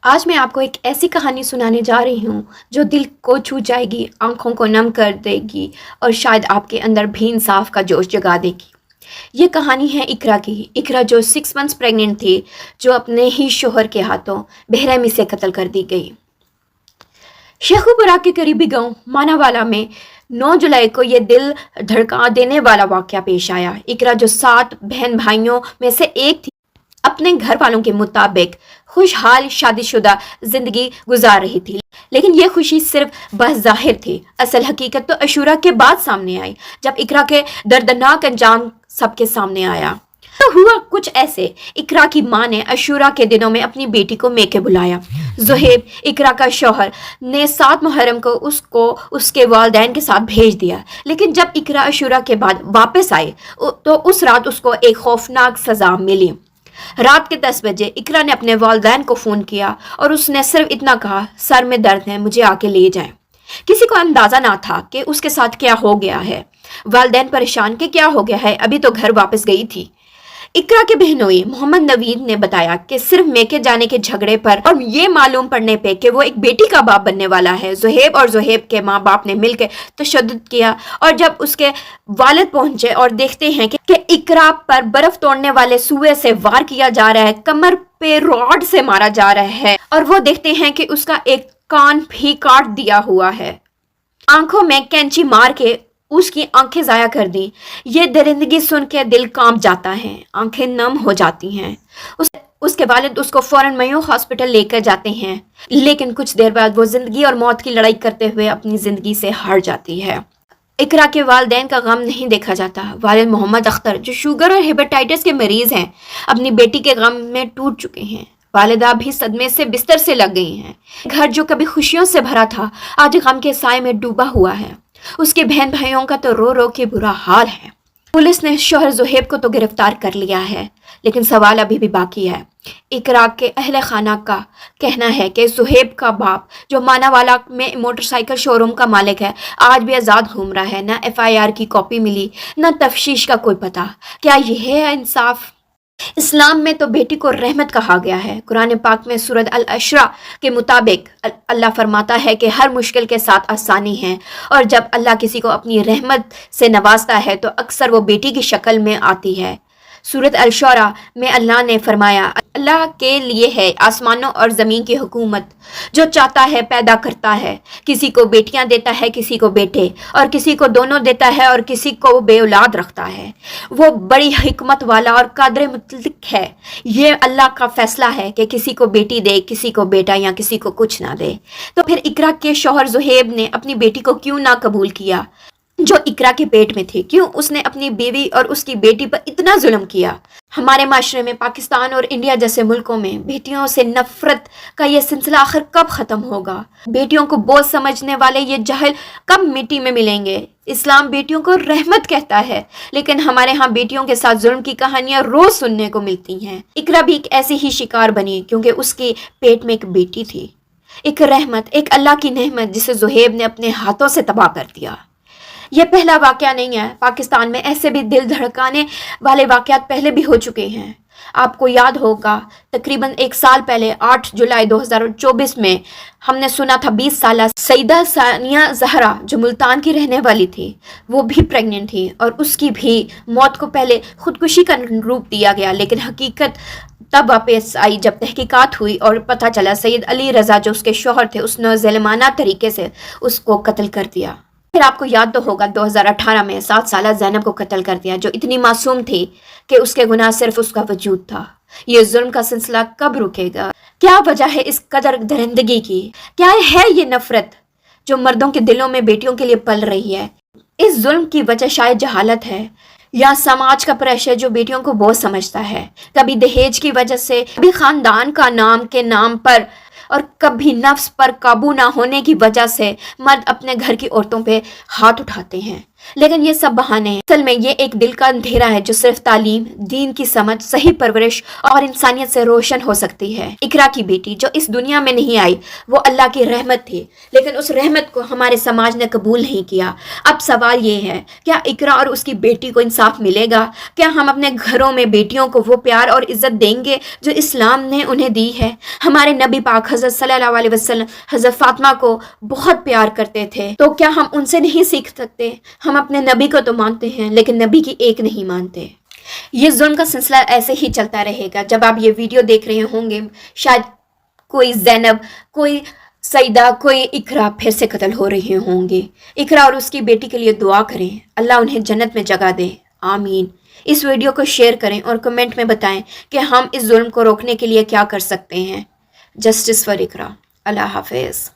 आज मैं आपको एक ऐसी कहानी सुनाने जा रही हूँ जो दिल को छू जाएगी, आंखों को नम कर देगी और शायद आपके अंदर भी इंसाफ का जोश जगा देगी। ये कहानी है इकरा की। इकरा जो 6 मंथ्स प्रेग्नेंट थी, जो अपने ही शोहर के हाथों बेरहमी से कत्ल कर दी गई। शेखुपुरा के करीबी गांव मानावाला में 9 जुलाई को ये दिल धड़का देने वाला वाक़या पेश आया। इकरा जो 7 बहन भाइयों में से एक थी, अपने घर वालों के मुताबिक खुशहाल शादीशुदा जिंदगी गुजार रही थी, लेकिन ये खुशी सिर्फ बज़ाहिर थी। असल हकीकत तो अशूरा के बाद सामने आई, जब इकरा के दर्दनाक अंजाम सबके सामने आया। तो हुआ कुछ ऐसे, इकरा की माँ ने अशूरा के दिनों में अपनी बेटी को मेके बुलाया। ज़ुहैब, इकरा का शौहर, ने 7 मुहर्रम को उसको उसके वालिदैन के साथ भेज दिया, लेकिन जब इकरा अशूरा के बाद वापस आई तो उस रात उसको एक खौफनाक सज़ा मिली। रात के 10 बजे इकरा ने अपने वालिदैन को फ़ोन किया और उसने सिर्फ इतना कहा, सर में दर्द है, मुझे आके ले जाएं। किसी को अंदाज़ा ना था कि उसके साथ क्या हो गया है। वालिदैन परेशान कि क्या हो गया है, अभी तो घर वापस गई थी। इकरा के बहनोई मोहम्मद नवीद ने बताया कि सिर्फ मेके जाने के झगड़े पर और ये मालूम पड़ने पे कि वो एक बेटी का बाप बनने वाला है, ज़ुहैब और ज़ुहैब के माँ बाप ने मिलकर तशद्दुद किया। और जब उसके वालिद पहुंचे और देखते हैं कि इकरा पर बर्फ तोड़ने वाले सुए से वार किया जा रहा है, कमर पे रॉड से मारा जा रहा है, और वो देखते हैं कि उसका एक कान भी काट दिया हुआ है, आंखों में कैंची मार के उसकी आंखें ज़ाया कर दी। ये दरिंदगी सुन के दिल कांप जाता है, आंखें नम हो जाती हैं। उसके वालिद उसको फौरन मयो हॉस्पिटल लेकर जाते हैं, लेकिन कुछ देर बाद वो ज़िंदगी और मौत की लड़ाई करते हुए अपनी ज़िंदगी से हार जाती है। इकरा के वालिदैन का गम नहीं देखा जाता। वालिद मोहम्मद अख्तर, जो शुगर और हेपेटाइटिस के मरीज़ हैं, अपनी बेटी के गम में टूट चुके हैं। वालिदा भी सदमे से बिस्तर से लग गई हैं। घर जो कभी खुशियों से भरा था, आज गम के साए में डूबा हुआ है। उसके बहन भाइयों का तो रो रो के बुरा हाल है। पुलिस ने शौहर ज़ुहैब को तो गिरफ्तार कर लिया है, लेकिन सवाल अभी भी बाकी है। इकरा के अहले खाना का कहना है कि ज़ुहैब का बाप, जो मानावाला में मोटरसाइकिल शोरूम का मालिक है, आज भी आज़ाद घूम रहा है। ना FIR की कॉपी मिली, ना तफ्शीश का कोई पता। क्या यह है इंसाफ? इस्लाम में तो बेटी को रहमत कहा गया है। कुरान पाक में सूरत अल-अशरा के मुताबिक अल्लाह फरमाता है कि हर मुश्किल के साथ आसानी है, और जब अल्लाह किसी को अपनी रहमत से नवाजता है तो अक्सर वो बेटी की शक्ल में आती है। सूरत अल-शुरा में अल्लाह ने फरमाया, अल्लाह के लिए है आसमानों और ज़मीन की हुकूमत, जो चाहता है पैदा करता है, किसी को बेटियां देता है, किसी को बेटे, और किसी को दोनों देता है, और किसी को बेऔलाद रखता है। वो बड़ी हिकमत वाला और कादर मुतल्लिक है। ये अल्लाह का फैसला है कि किसी को बेटी दे, किसी को बेटा, या किसी को कुछ ना दे। तो फिर इकरा के शौहर ज़ुहैब ने अपनी बेटी को क्यों ना कबूल किया, जो इकरा के पेट में थी? क्यों उसने अपनी बीवी और उसकी बेटी पर इतना जुल्म किया? हमारे माशरे में, पाकिस्तान और इंडिया जैसे मुल्कों में, बेटियों से नफरत का ये सिलसिला आखिर कब ख़त्म होगा? बेटियों को बोझ समझने वाले ये जाहिल कब मिट्टी में मिलेंगे? इस्लाम बेटियों को रहमत कहता है, लेकिन हमारे यहाँ बेटियों के साथ जुल्म की कहानियाँ रोज़ सुनने को मिलती हैं। इकरा भी एक ऐसी ही शिकार बनी, क्योंकि उसके पेट में एक बेटी थी, एक रहमत, एक अल्लाह की नेमत, जिसे ज़ुहैब ने अपने हाथों से तबाह कर दिया। यह पहला वाक़या नहीं है। पाकिस्तान में ऐसे भी दिल धड़काने वाले वाक़यात पहले भी हो चुके हैं। आपको याद होगा, तकरीबन 1 साल पहले 8 जुलाई 2024 में हमने सुना था 20 साल सईदा सानिया ज़हरा, जो मुल्तान की रहने वाली थी, वो भी प्रेग्नेंट थी, और उसकी भी मौत को पहले खुदकुशी का रूप दिया गया, लेकिन हकीकत तब वापस आई जब तहकीकात हुई और पता चला सैयद अली रज़ा, जो उसके शौहर थे, उसने ज़ालिमाना तरीके से उसको कत्ल कर दिया। फिर आपको याद तो होगा 2018 में 7 साला ज़ैनब को कत्ल कर दिया, जो इतनी मासूम थी कि उसके गुनाह सिर्फ उसका वजूद था। ये जुल्म का सिलसिला कब रुकेगा? क्या वजह है इस कदर दरिंदगी की? क्या है ये नफरत जो मर्दों के दिलों में बेटियों के लिए पल रही है? इस जुल्म की वजह शायद जहालत है, या समाज का प्रेशर जो बेटियों को बोझ समझता है। कभी दहेज की वजह से, कभी खानदान का नाम के नाम पर, और कभी नफ्स पर काबू ना होने की वजह से मर्द अपने घर की औरतों पे हाथ उठाते हैं। لیکن یہ سب بہانے ہیں، اصل میں یہ ایک دل کا اندھیرا ہے جو صرف تعلیم، دین کی سمجھ، صحیح پرورش اور انسانیت سے روشن ہو سکتی ہے۔ اقرا کی بیٹی جو اس دنیا میں نہیں آئی وہ اللہ کی رحمت تھی، لیکن اس رحمت کو ہمارے سماج نے قبول نہیں کیا۔ اب سوال یہ ہے، کیا اقرا اور اس کی بیٹی کو انصاف ملے گا؟ کیا ہم اپنے گھروں میں بیٹیوں کو وہ پیار اور عزت دیں گے جو اسلام نے انہیں دی ہے؟ ہمارے نبی پاک حضرت صلی اللہ علیہ وسلم حضرت فاطمہ کو بہت پیار کرتے تھے، تو کیا ہم ان سے نہیں سیکھ سکتے؟ ہم اپنے نبی کو تو مانتے ہیں لیکن نبی کی ایک نہیں مانتے۔ یہ ظلم کا سلسلہ ایسے ہی چلتا رہے گا۔ جب آپ یہ ویڈیو دیکھ رہے ہوں گے شاید کوئی زینب، کوئی سیدہ، کوئی اقرا پھر سے قتل ہو رہے ہوں گے۔ اقرا اور اس کی بیٹی کے لیے دعا کریں، اللہ انہیں جنت میں جگہ دے، آمین۔ اس ویڈیو کو شیئر کریں اور کمنٹ میں بتائیں کہ ہم اس ظلم کو روکنے کے لیے کیا کر سکتے ہیں۔ جسٹس فار اقرا۔ اللہ حافظ۔